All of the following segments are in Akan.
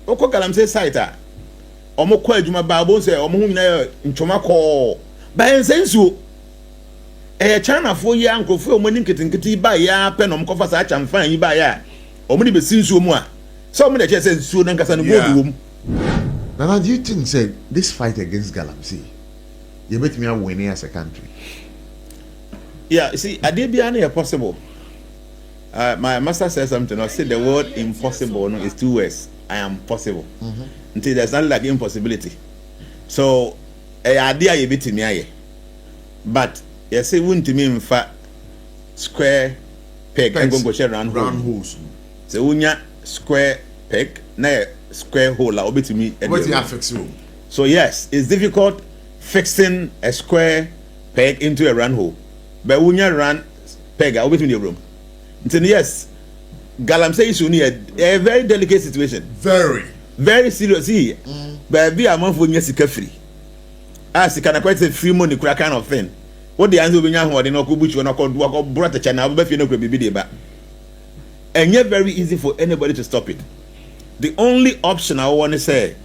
oko Galamsey site a omo kwa adwuma baabo say omo hu nyina ntwoma ko ba ensensuo China for ya nkrofo omo nim ketenkete ba ya pe no mkofa sa acha mfan yi ba ya omo de besinsuo mu a so omo de che say nsuo na nkasa no gold wo mu. Now do you think say this fight against Galamsey you bet me a winning as a country? Yeah, you see, Adebia is possible. My master said something. I said the word impossible no, is 2 words. I am possible. Until there's nothing like impossibility. So, idea you beat me, but you say wouldn't me in fact square peg and go share round holes. So unya square peg, na square hole. I'll beat me. What you fix you? So yes, it's difficult fixing a square peg into a round hole. But when you run peg, I'll be in the room. So yes, Galamsey is a very delicate situation. Very serious. But be a month when you're free. As you can quite say free money, kind of thing. What the answer when you are not good, you are not called walk up, brought the channel, but you know, could be back. And yet, very easy for anybody to stop it. The only option I want to say,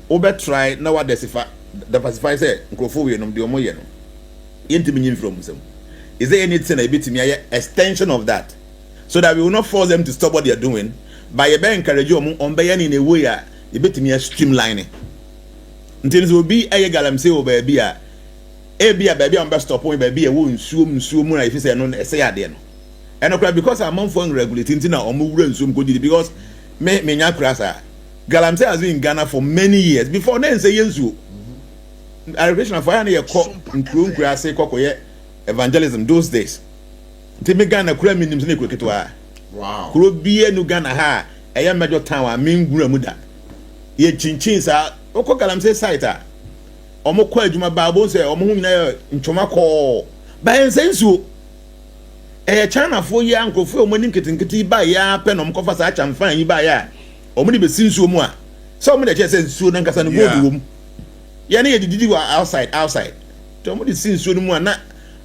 over try now what the pacify say, Crophobian, the Omoyano, intimate from them. Is there anything a bit to me extension of that, so that we will not force them to stop what they are doing by a bank encourage you on baying in a way a bit to me streamlining until it will be a Galamsey or baby a baby on best stop point baby a wound soon if you say no say again and because I'm on phone regulating now or move and soon good because me crasa Galamsey has been in Ghana for many years before then say yensu allocation for any call including grassy cocoa evangelism those days. They make Ghana kura minim se ekweketo wow. Kuro biye nu Ghana ha eya major town a mingura muda. Ye chinchin sa oko Galamsey site a omo kwa adwuma baabo se omo hu nyina ntwoma ko ba ensensuo China for ya nkrofo omo nim ketenkete ba ya pe no mkofa sa acha mfan yi ba ya omo ni besinsuo mu a so omo de che se nsuo na nkasa no gold wo mu ye na ye didi wa outside to omo de sinsuo no mu a na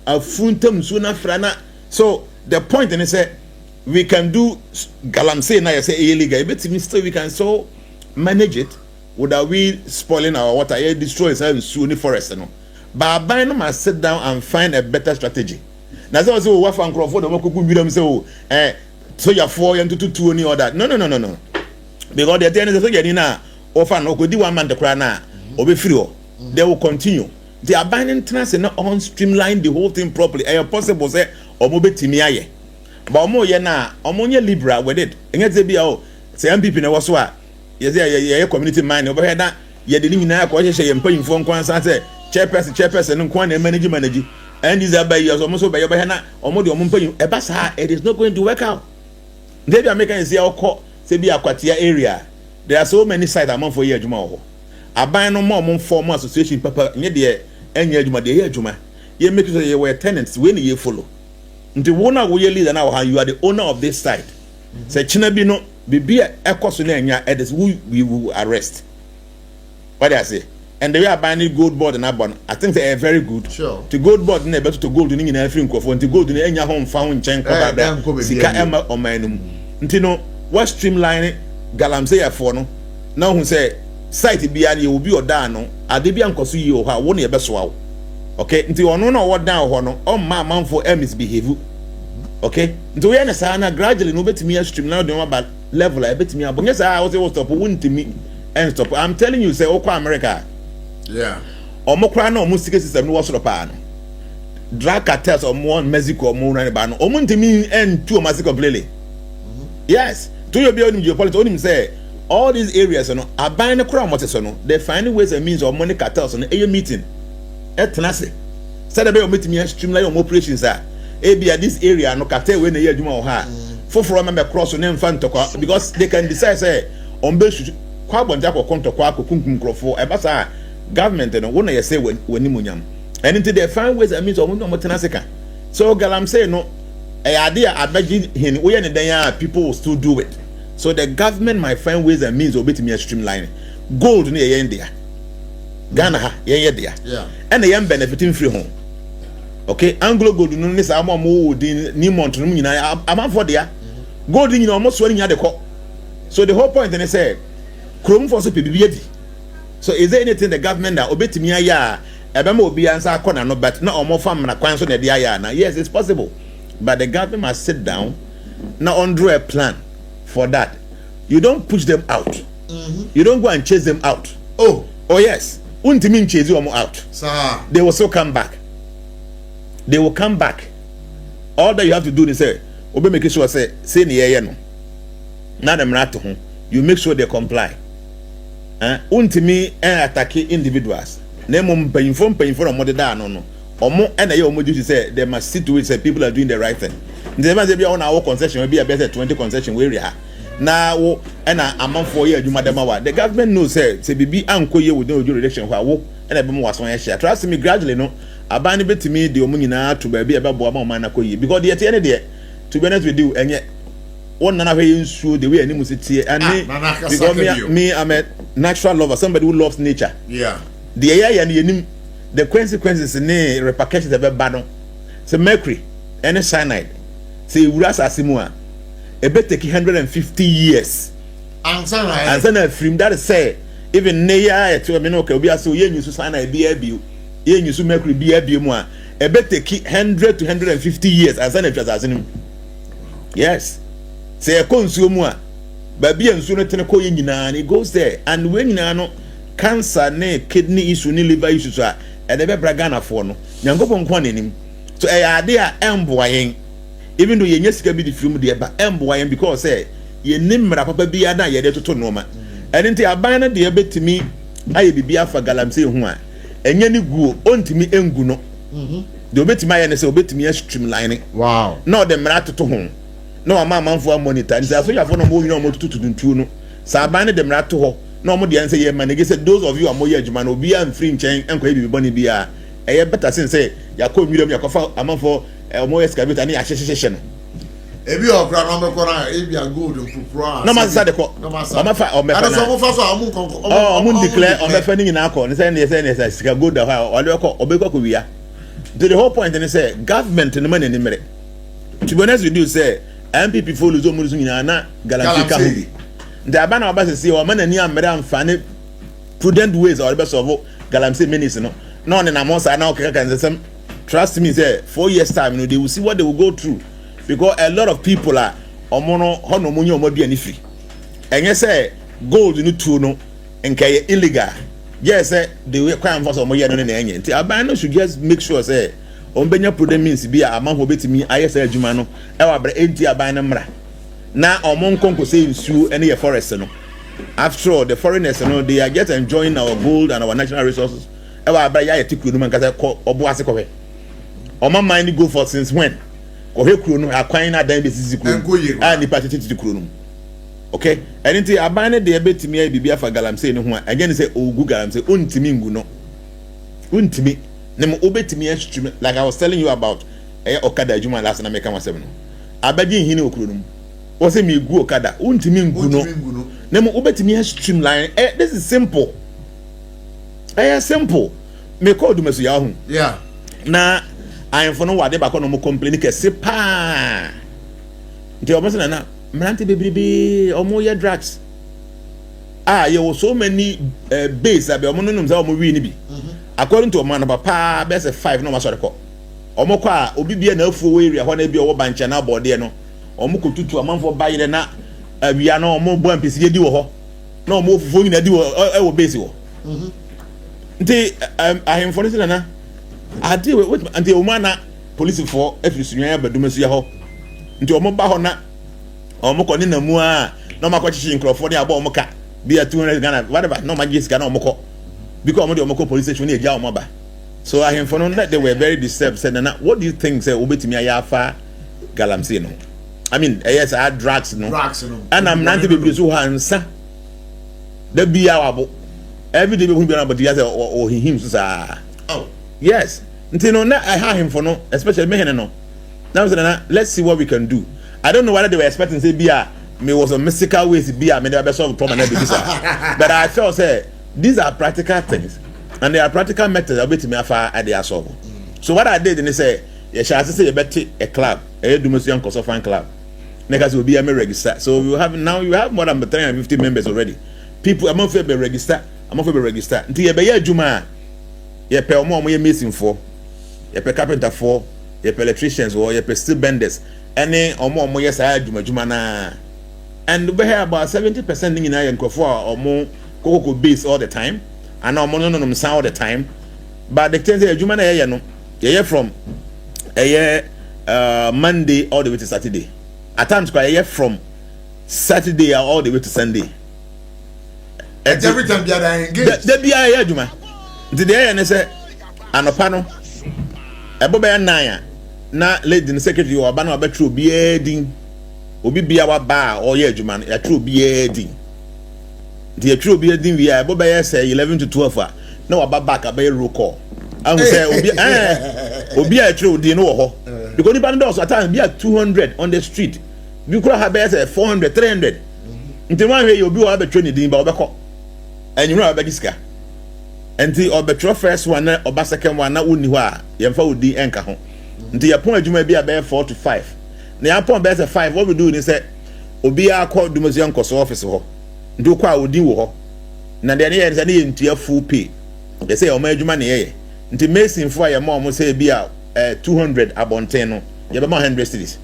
afuntam so na frana. So the point is say we can do Galamsey na say illegal but still we can so manage it without we spoiling our water destroy the forest no but by no must sit down and find a better strategy. Na say we wa fan crofo do makuku wiram say so ya for you to two any other no because the thing is so you na offer no go di one man the kra na obe free they will continue. They are binding trans and not on streamline the whole thing properly. It's possible say omo betimi aye. But omo ye na omo nye liberal with it. Enye be o say MPP na waso a ye say ye community mind over here na ye de nyina ya ko hye ye mpanyimfo nkwan san say chairperson nkwan na manage and these are by years omo so by ye na omo de omo mpanyim e ba sa it is not going to work out. They be American say okọ say be akwatia area. There are so many sites among for ye adwuma ho. Aban no mo form association papa nye de enya adwuma de ye adwuma ye make sure you were tenants when you follow nti wona wo ye leader now you are the owner of this site say china bi no bibia ekoso na enya it is we will arrest what I say and the way I buy gold board and abon I think they are very good sure to gold board na better to gold ni nyina free nkofo nti gold ni enya ho mfa ho nchen ko ba sika ema omanum nti no what streamline Galamsey afo no na hu say site bia na obi oda no ade bia nkoso yi o ha wo na ye beso awo okay nti ono na wo dan ho no o ma manfo misbehave okay nti we na sa na gradually no betimi streamline do ma level I betimi abonye sa wo say wo stop wo ntimi and stop I'm telling you say okwa America yeah omo kra na omo sika system no wo soro pa no drug cartels omo Mexico omo ran ba no omo ntimi and two omo completely yes to your be on geopolitics onim say all these areas no aban ne kra mote so no they find ways and means of money cartels no a meeting etnase said about meeting streamline your operations are bia this area no cartel we na ye adwuma ho ha foforo member cross no mfa ntokwa because they can decide say on be kwa bonja ko kontokwa akokunkum krofo e basa government no wona ye say wani munyam and until they find ways and means of money tenase ka so Galamsey no e ade a abaji hin we ne dan people will still do it. So the government might find ways and means of betting streamline. Gold near India. Ghana ha there. Yeah. And the benefiting free home. Okay, Anglo gold no nisa amo mo di ni mont no nyina am for there. Gold ni almost swearing at the court. So the whole point they say Chrome for so people. So is there anything the government that obey me ya? Ebema obi answer corner no, but not more farm na kwan so na dia ya na. Yes, it's possible, but the government must sit down now on draw a plan for that. You don't push them out. You don't go and chase them out. Oh yes. Untimi chase you out. Sir. They will still come back. They will come back. All that you have to do is say, obe make sure say ni no. Na dem rat ho. You make sure they comply. Untimi attack individuals. Name painful or mother down no. Omo and a omo duty say they must see to it say people are doing the right thing. They must be on our concession will be a better 20 concession where we are. Now and a month for year you madam the government knows say bibi anko ye with no jurisdiction where wo and a was one share. Trust me gradually no abani bit to me the omunina to be about man because the end of the to be honest with you and yet one nana way show the way any musity and because me I'm a natural lover, somebody who loves nature. Yeah. The air and the consequences and repercussions of a battle. So mercury and cyanide. Say urasa simua. A bet take 150 years. And film that say even near to a minoka be so yen you cyanide be a view. Yen you mercury be a view more. A bet take 100 to 150 years as an assassin. Yes. Say a consumer. Baby and sooner than a coin and it goes there. And when you know cancer, kidney issue, liver issues are and never bragana for no. Yango pon him. So a idea emboying. Even though you just can be the film there, but emboying because say ye name papa be ada ye to normal. And into a banner the bit to me, I be for Galamsey one. And yenny go on to me enguno. The obet my and say obet me streamlining. Wow. No the marato to home. No a man for a monitor. And so you have no more to do no. Sabana the marato ho. No more the answer ye man. They said those of you are more man will be and free chain and quite be bunny be a better since say ya call medium ya coffee a man for more excavate any association. If you are grand number corner, if you are good and pupra. No matter the court. No matter or declare on defending in alcohol. And saying yes, I go the how or Obeko we are. To the whole point, and they say government and the money in the minute. To be honest with you, say MPP follow Zomuzina, Galamsey. The Abana Abbas say, or man and near Madame Fanny prudent ways or the best of Galamsey minutes. No, and I'm also now can trust me, say 4 years time, they will see what they will go through. Because a lot of people are hono money or be any free. And you say gold in the tuno and kay illegal. Yes, they will crime for some money and any. Abano should just make sure say on Benya prudent means be a man who bet me ISL Jumano, our enti abanamra. Now our mon conco say sue any forest. After all, the foreigners they are just enjoying our gold and our natural resources. Our Baya Tikunum and Gaza or Boasekoe. Or my mind go for since when? Or he crew acquiring that basis and the party to crew. Okay, and into a banner de abet me be for Galamsey no one again say oh good Galamsey untimingu no untimi name obet me extreme like I was telling you about Okada Juma last na make am 7 abadi hini okronum o say me gu Okada untimingu no name obet me extreme line this is simple simple me call do me so ya hu yeah na I am for no whatever no complain kese pa nti omo say na Mranti baby omo ye drugs you were so many base that omo no num say omo wi ni bi according to omo na papa best 5 no ma sori ko omo kwa obi bia na afuo area ho na bi owo banche na bode no omo ko tutu amanfo bayire na awia na omo bo ampesi di wo ho na omo fufu nyina di wo e wo base wo nti ahemfo ni na ade we anti omo na police for efirisunwa ya badumasu ya ho nti omo ba ho na omo ko ni na mu a no ma ko chichi nkrofo ni abo omo ka be a 200 Ghana whatever no ma gis Ghana omo ko because omo de omo ko police station ni eja omo ba so ahemfo no that they were very disturbed said na what do you think say obetimi ayafa Galamsey no I mean yes I had drugs no and I'm not be so hansa the be our every day we be about the other or him so oh yes until no I have him for no especially me no now let's see what we can do. I don't know whether they were expecting say be me was a mystical ways be me never solve problem but I felt say these are practical things and they are practical methods that wait me afar at the solve. So what I did and they say you shall say you better a club a Dumosu fan club next will be a register so you have more than 350 members already people among fe be register nti ye be ya adwuma ye pe omo ye mason for ye pe carpenter for ye pe electricians or ye pe steel benders any omo ye sa adwuma na and we have about 70% in na nkofo a omo kokoko base all the time and omo no sound all the time but the thing say adwuma na ye no ye from Monday all the way to Saturday at times quite from Saturday all the way to Sunday. And every time they are engaged. They be a juma. Nti dey na say anopa no. Ebo be na na lady secretary o ba na obetru obi edin. Obi bia wa ba or ye juma ya tru obi edin. Nti ya tru obi edin wi ebo be say 11 to 12 a na wa ba back abey roll call. I will say obi a tru odi no wo ho. Because nipa no at time be at 200 on the street. You could have say 400 300. Nti one way you obi wa be train din ba obekọ. And you know about this guy. And the or first one or second one, not only why you have found the anchor home. Until your point, you may be about 4 to 5. Now, upon better 5, what we do is say, Obia called the museum cost office. Do quite would do. Now, the idea is an into full pay. They say, oh, major money, until Mason for your mom will say, be out 200 about 10. You have more 100 cities.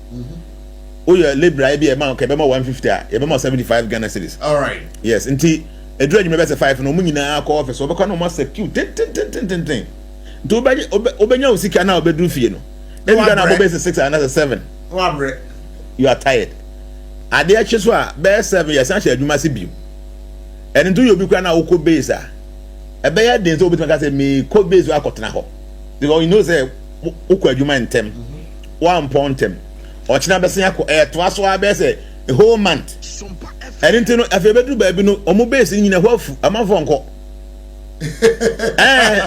Oh, your labor, be amount, okay, 150, you have 75 Ghana cities. All right. Yes, until. A drug you say 5 no money na call office so no must secure ten. Do obenya usika na obedru fie no. Then you na go 6 and another 7. You are tired. Ade a cheso a be 7 years an adwuma se biu. And ntu you bi kwa na wo base a. E be ya den so obetuma ka say me ko base wa akotena ho. Because you know say wo kwa adwuma ntem. One pontem. Ochina be sen akọ to aso a be say a whole month. And into no afebedu baby no omo base ni na hofu amafo nko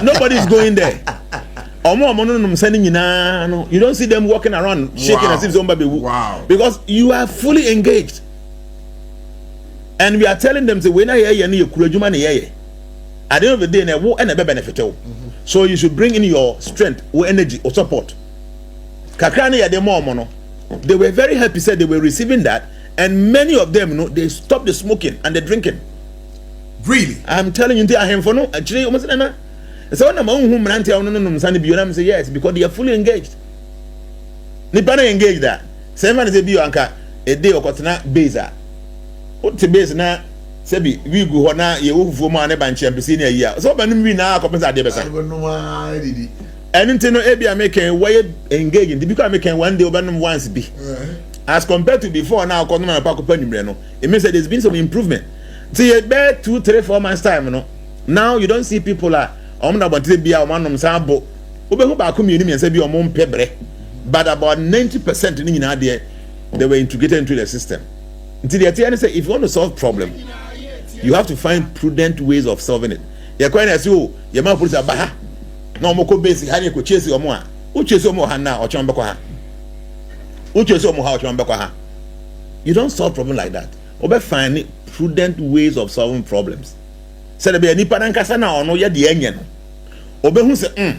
nobody's going there omo no msani nyina no you don't see them walking around shaking as if somebody because you are fully engaged and we are telling them say we na here na yekura adwuma na here at the end of the day na wo na be benefit you so you should bring in your strength or energy or support kakra na yade mo no they were very happy said they were receiving that. And many of them, you know, they stopped the smoking and the drinking. Really? I'm telling you, I am for no. Actually, almost na. So when I'm home, I'm telling you, I'm say yes because they are fully engaged. Nipa na engaged that. Same man say bi anka a day or kotena base. What the base na? Sebi we go na ye wo fufu ma na ban champion na year. So ba nim wi na akopensa de besa. And into no ebia making why engaging. The because making one day obanum once be. As compared to before now, it means that there's been some improvement. See, about 2, 3, 4 months time, now you don't see people like but about 90% in there they were integrated into the system. Until the say if you want to solve problem, you have to find prudent ways of solving it. You're quite as you, your mouth puts a baha. No more basic, how you could chase your more. Who chase your more now or chambaka? You don't solve problem like that. Obe find prudent ways of solving problems. Say be any padan kasa na ono ye de enye no. Obe hu say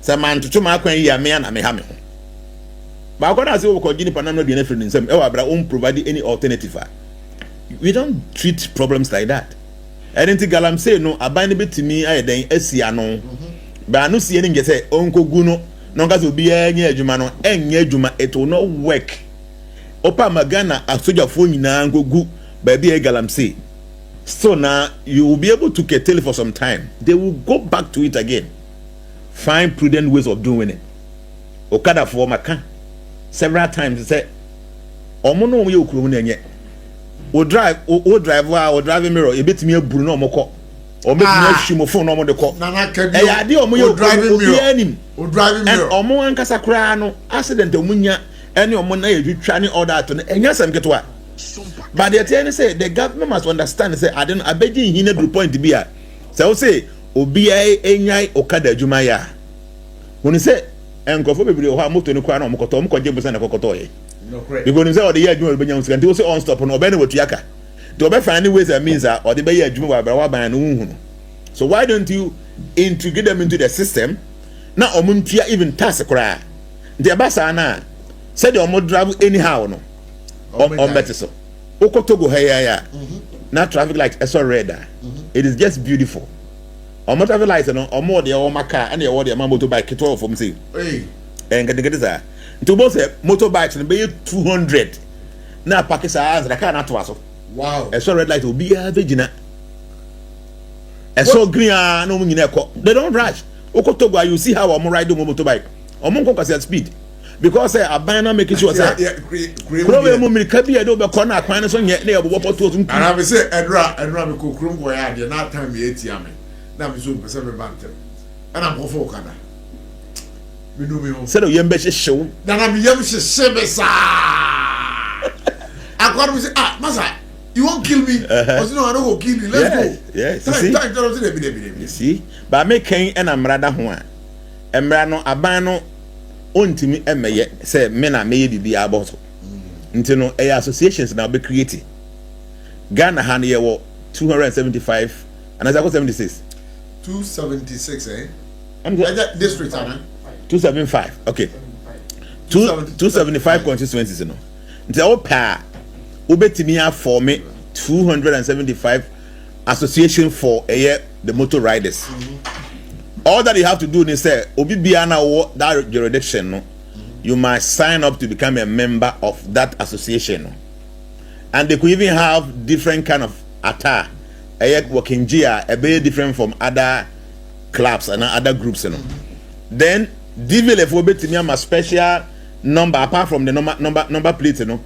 say man to ma kwan ya me na me ha me ho. Ba ko na say we ko gini padan no de na free nsem e wa bra won provide any alternative. We don't treat problems like that. Anything Galamsey no aban ne betimi ayeden asia no. Ba no sie ne nge say onko gu no no gas obi anya adwuma no enya adwuma it will not work opa magana asoja fo nyina ngogu ba bia Galamsey so now you will be able to curtail for some time they will go back to it again find prudent ways of doing it okada for maka several times say omo no ye okuru na enye o drive or driving mirror e betimi aburu na omoko o betimi ahwimo phone no mo de ko e ya de omo ye driving mirror o driving mirror and omo ankasa kra no accident omunya ene omo na ye twitwa ne all that no enya sam ketwa but the thing say the government must understand say I don't abeji hine do point be a say say obi enyai okada adwuma ya when say enkofo bebre ho moto ne kwa na omokoto omokoje busa na kokoto ye because you say all the year adwuma benya musika nti say on stop no obe na watuaka to obe find ways that means that or the be adwuma wa bra wa ban no hu so why don't you integrate them into the system na omuntua even task kra nti abasa na say the omo drive anyhow no on better so okotogo heya ya not traffic light so red. It is just beautiful. Omo traffic lights no omo de o car and the motorbike kito from say. Hey. And get this to both motorbikes and be 200. Now package as the car not to. Wow. A so red light will be a virgin. A so green no they don't rush. Okotogwa you see how omo ride the motorbike. Omo ko speed. Because I buy now making sure say problem me ka bi e do be corner kwan so nye na yebo poto to. And I say Edra me ko krum boy ade na time me etia me. Na me so pese me bantem. And I'm for Canada. Me do me home. Say the yembe show. Na me yem she sa. I me say masa you won't kill me. Because no I don't go kill you. Let's go. Yes. You see? But make ken and amrada ho a. Emra no aban no ontimi emeye say me na meye bibi aboto. Nti no associations na be create. Ghana han ye wo 275 and as I go 76. 276 eh? District 275. Okay. 275 constituencies no. Nti o pa obetimi a form 275 association for the motor riders. All that you have to do is say obi bia na that jurisdiction no, you must sign up to become a member of that association no. And they could even have different kind of attire working gear a very different from other clubs and other groups you know. Then DVL for betimi am a special number apart from the number plate you know.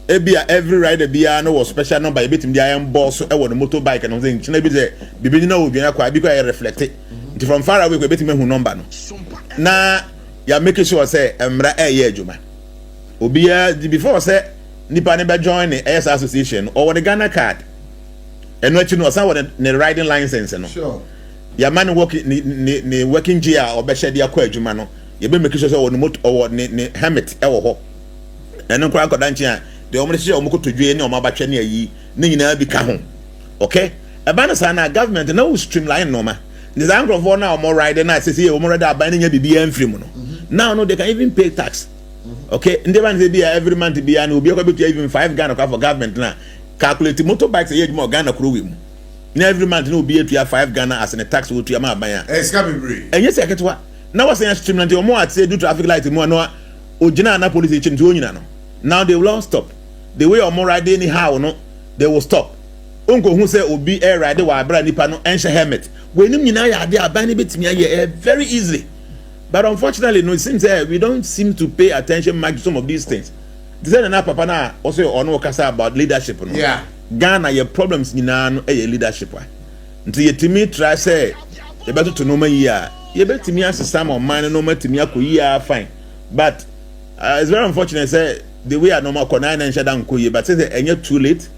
Every rider bia no was special number e betim dia am boss so e wo the motorbike and something china bi say bibi na obi na kwa because I reflect it from far away ko betim hu number no na ya make sure say emra ye adwuma obi before say nipa ne be join the AS association or the Ghana card and what you know say what the riding license no sure ya man working ni working gear or be share dia kwa adwuma no ye be make sure say the motor or ni helmet e wo ho eno kwa akoda nchi the omresi omuko todwe ne omabatwe ne ayi ne nyina bi ka ho okay eba na na government na wo streamline normal the angle of na omo ride na say omo ride aban nya bibi amfiri mu no now no they can even pay tax okay and they want to be every month be and obi ko betu even 5 Ghana for government na calculate motorbikes e yedimo Ghana kro we mu na every month no obi etu 5 Ghana as a tax wo tu ma aban ya e ska be bre enye se ketwa na was say streamline omo at say do traffic light mu no ogina na police chin to onyina no now they will all stop. The way omo ride anyhow no they will stop onko hu say obi air ride wa abra nipa no enche helmet we nim nyina ya ade aban ne betimi aye very easily but unfortunately no it seems we don't seem to pay attention much to some of these things they na papa na also ono kasa about leadership no yeah Ghana your problems nyina no leadership wa nti yetimi try say e beto to no ma yi a ye betimi asesa ma man no matimi akoyi a fine but it's very unfortunate say the way I normal konai na nshada nkoye but say enye too late